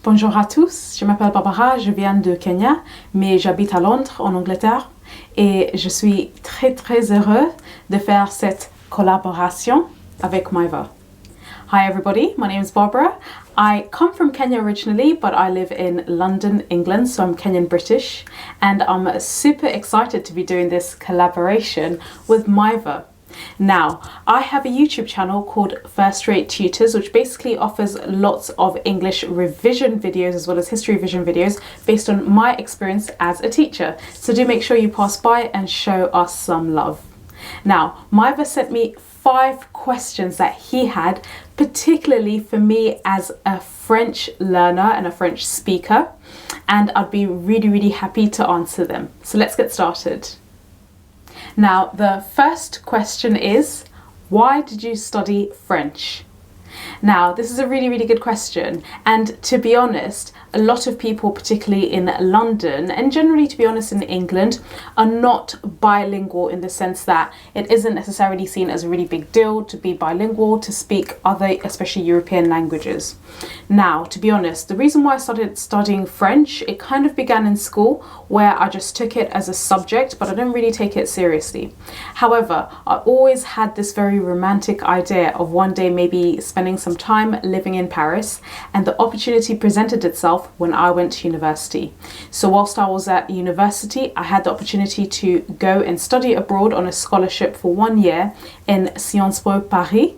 Bonjour à tous, je m'appelle Barbara, je viens de Kenya, mais j'habite à Londres, en Angleterre, et je suis très heureuse de faire cette collaboration avec Maiva. Hi everybody, my name is Barbara. I come from Kenya originally, but I live in London, England, so I'm Kenyan British, and I'm super excited to be doing this collaboration with Maiva. Now, I have a YouTube channel called First Rate Tutors, which basically offers lots of English revision videos as well as history revision videos based on my experience as a teacher. So do make sure you pass by and show us some love. Now, Maiva sent me 5 questions that he had, particularly for me as a French learner and a French speaker, and I'd be really happy to answer them. So let's get started. Now, the first question is, why did you study French? Now, this is a really good question, and to be honest, a lot of people, particularly in London and generally, to be honest, in England, are not bilingual in the sense that it isn't necessarily seen as a really big deal to be bilingual, to speak other, especially European languages. Now, to be honest, the reason why I started studying French, it kind of began in school where I just took it as a subject, but I didn't really take it seriously. However, I always had this very romantic idea of one day maybe spending some time living in Paris, and the opportunity presented itself when I went to university. So whilst I was at university, I had the opportunity to go and study abroad on a scholarship for 1 year in Sciences Po Paris,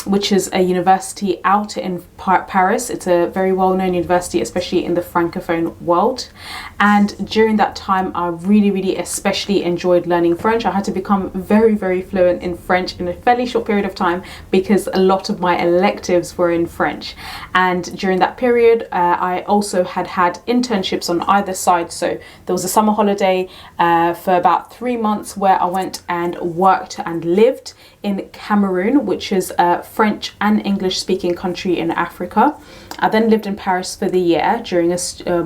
which is a university out in Paris. It's a very well-known university, especially in the Francophone world. And during that time, I really especially enjoyed learning French. I had to become very fluent in French in a fairly short period of time because a lot of my electives were in French. And during that period, I also had internships on either side. So there was a summer holiday for about 3 months where I went and worked and lived in Cameroon, which is a French and English speaking country in Africa. I then lived in Paris for the year during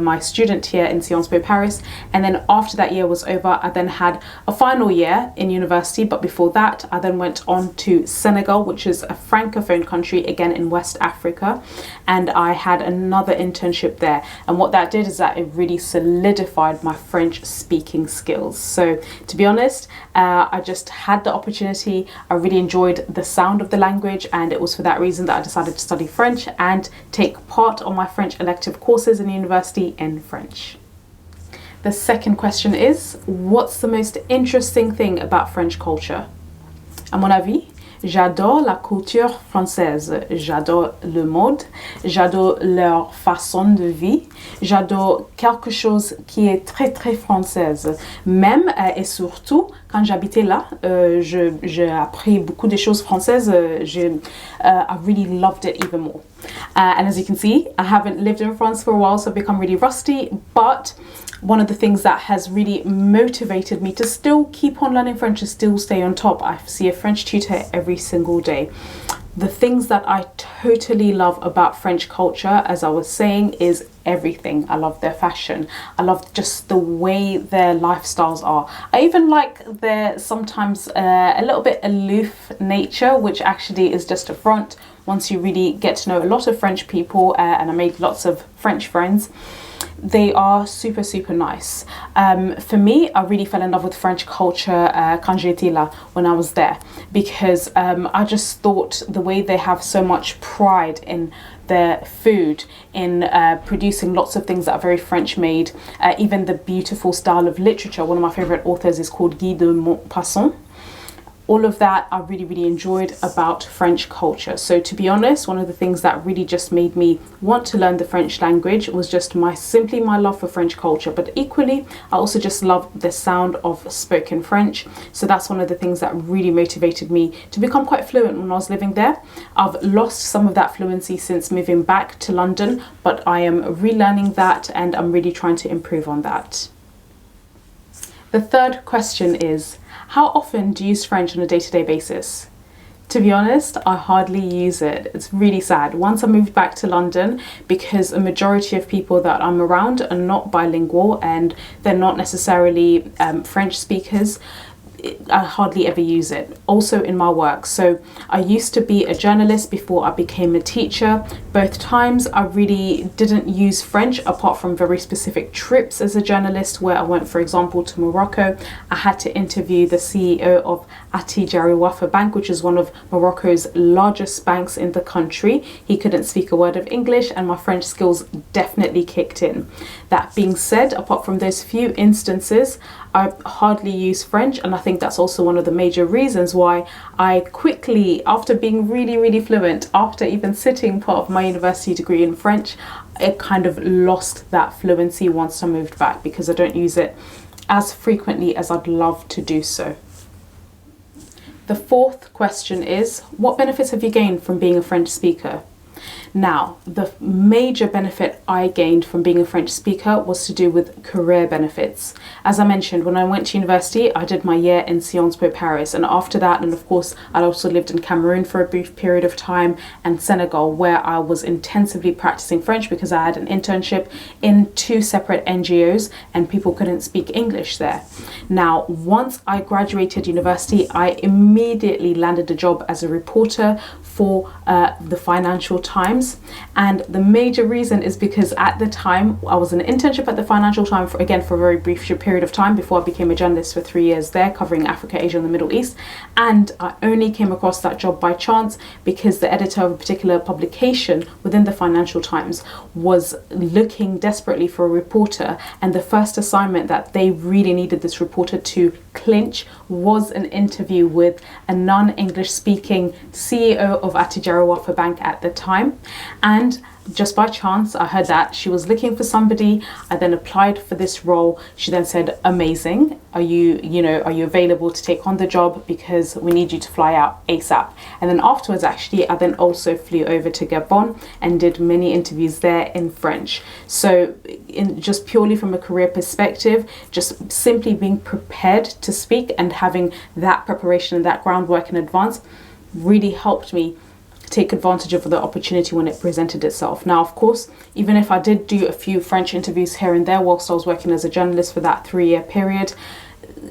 my student year in Sciences Po Paris, and then after that year was over, I then had a final year in university. But before that, I then went on to Senegal, which is a Francophone country again in West Africa, and I had another internship there. And what that did is that it really solidified my French speaking skills. So to be honest, I just had the opportunity. I really enjoyed the sound of the language, and it was for that reason that I decided to study French and take part on my French elective courses in university in French. The second question is, what's the most interesting thing about French culture? À mon avis, j'adore la culture française, j'adore le mode, j'adore leur façon de vie, j'adore quelque chose qui est très française. Même et surtout, quand j'habitais là, j'ai appris beaucoup de choses françaises. I really loved it even more. And as you can see, I haven't lived in France for a while, so I've become really rusty, but one of the things that has really motivated me to still keep on learning French, to still stay on top, I see a French tutor every single day. The things that I totally love about French culture, as I was saying, is everything. I love their fashion. I love just the way their lifestyles are. I even like their sometimes a little bit aloof nature, which actually is just a front once you really get to know a lot of French people, and I made lots of French friends. They are super nice. For me, I really fell in love with French culture quand j'étais là, when I was there, because I just thought the way they have so much pride in their food, in producing lots of things that are very French made, even the beautiful style of literature. One of my favorite authors is called Guy de Maupassant. All of that I really enjoyed about French culture. So to be honest, one of the things that really just made me want to learn the French language was just simply my love for French culture. But equally, I also just love the sound of spoken French. So that's one of the things that really motivated me to become quite fluent when I was living there. I've lost some of that fluency since moving back to London, but I am relearning that, and I'm really trying to improve on that. The third question is, how often do you use French on a day-to-day basis? To be honest, I hardly use it. It's really sad. Once I moved back to London, because a majority of people that I'm around are not bilingual and they're not necessarily French speakers, I hardly ever use it. Also in my work. So I used to be a journalist before I became a teacher. Both times I really didn't use French apart from very specific trips as a journalist where I went, for example, to Morocco. I had to interview the CEO of Attijari Wafa Bank, which is one of Morocco's largest banks in the country. He couldn't speak a word of English and my French skills definitely kicked in. That being said, apart from those few instances, I hardly use French, and I think that's also one of the major reasons why I quickly, after being really fluent, after even sitting part of my university degree in French, I kind of lost that fluency once I moved back because I don't use it as frequently as I'd love to do so. The fourth question is, what benefits have you gained from being a French speaker? Now, the major benefit I gained from being a French speaker was to do with career benefits. As I mentioned, when I went to university, I did my year in Sciences Po Paris, and after that, and of course, I also lived in Cameroon for a brief period of time and Senegal, where I was intensively practicing French because I had an internship in 2 separate NGOs and people couldn't speak English there. Now, once I graduated university, I immediately landed a job as a reporter for the Financial Times, and the major reason is because at the time I was in an internship at the Financial Times for a very brief period of time before I became a journalist for 3 years there, covering Africa, Asia and the Middle East, and I only came across that job by chance because the editor of a particular publication within the Financial Times was looking desperately for a reporter, and the first assignment that they really needed this reporter to clinch was an interview with a non-English speaking CEO of Attijari Wafa Bank at the time. And just by chance, I heard that she was looking for somebody. I then applied for this role. She then said, amazing, are you available to take on the job because we need you to fly out ASAP. And then afterwards, actually, I then also flew over to Gabon and did many interviews there in French. So just purely from a career perspective, just simply being prepared to speak and having that preparation and that groundwork in advance really helped me take advantage of the opportunity when it presented itself. Now, of course, even if I did do a few French interviews here and there whilst I was working as a journalist for that 3-year period,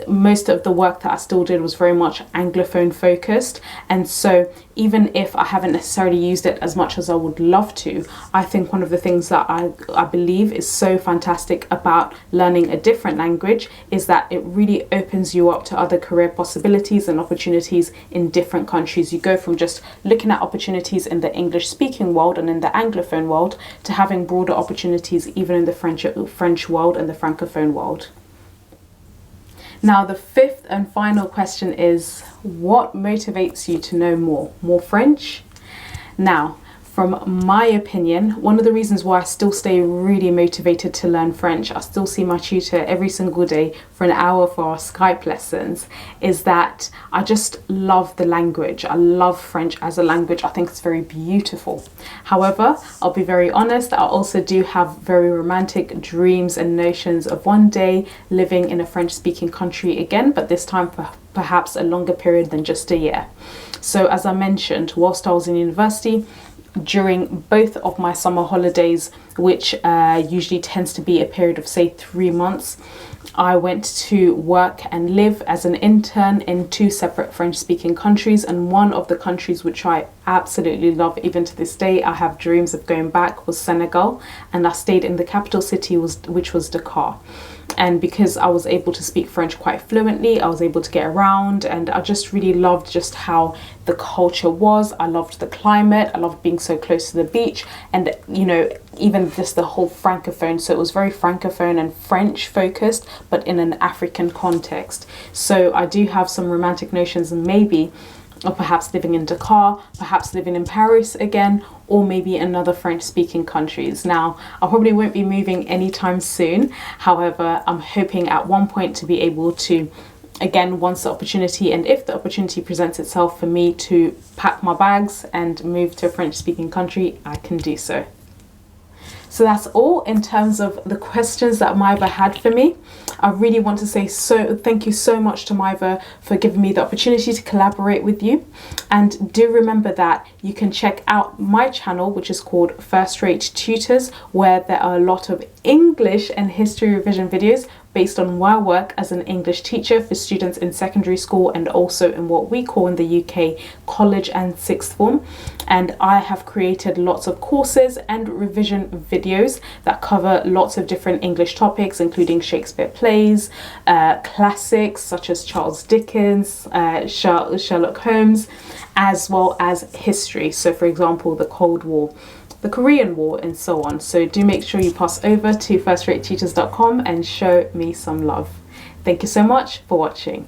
most of the work that I still did was very much Anglophone focused. And so even if I haven't necessarily used it as much as I would love to, I think one of the things that I believe is so fantastic about learning a different language is that it really opens you up to other career possibilities and opportunities in different countries. You go from just looking at opportunities in the English speaking world and in the Anglophone world to having broader opportunities even in the French world and the Francophone world. Now, the fifth and final question is, what motivates you to know more French? Now, from my opinion, one of the reasons why I still stay really motivated to learn French, I still see my tutor every single day for an hour for our Skype lessons, is that I just love the language. I love French as a language. I think it's very beautiful. However, I'll be very honest, I also do have very romantic dreams and notions of one day living in a French-speaking country again, but this time for perhaps a longer period than just a year. So as I mentioned, whilst I was in university, during both of my summer holidays, which usually tends to be a period of say 3 months, I went to work and live as an intern in 2 separate French-speaking countries, and one of the countries which I absolutely love, even to this day, I have dreams of going back, was Senegal, and I stayed in the capital city which was Dakar. And because I was able to speak French quite fluently, I was able to get around, and I just really loved just how the culture was. I loved the climate, I loved being so close to the beach, and even just the whole Francophone. So it was very Francophone and French focused, but in an African context. So I do have some romantic notions maybe of perhaps living in Dakar, perhaps living in Paris again, or maybe another French-speaking countries. Now, I probably won't be moving anytime soon. However, I'm hoping at one point to be able to, again, once the opportunity and if the opportunity presents itself for me to pack my bags and move to a French-speaking country, I can do so. So that's all in terms of the questions that Maiva had for me. I really want to say thank you so much to Maiva for giving me the opportunity to collaborate with you. And do remember that you can check out my channel, which is called First Rate Tutors, where there are a lot of English and history revision videos, based on my work as an English teacher for students in secondary school and also in what we call in the UK college and sixth form. And I have created lots of courses and revision videos that cover lots of different English topics, including Shakespeare plays, classics such as Charles Dickens, Sherlock Holmes, as well as history. So for example, the Cold War, the Korean War, and so on. So do make sure you pass over to firstrateteachers.com and show me some love. Thank you so much for watching.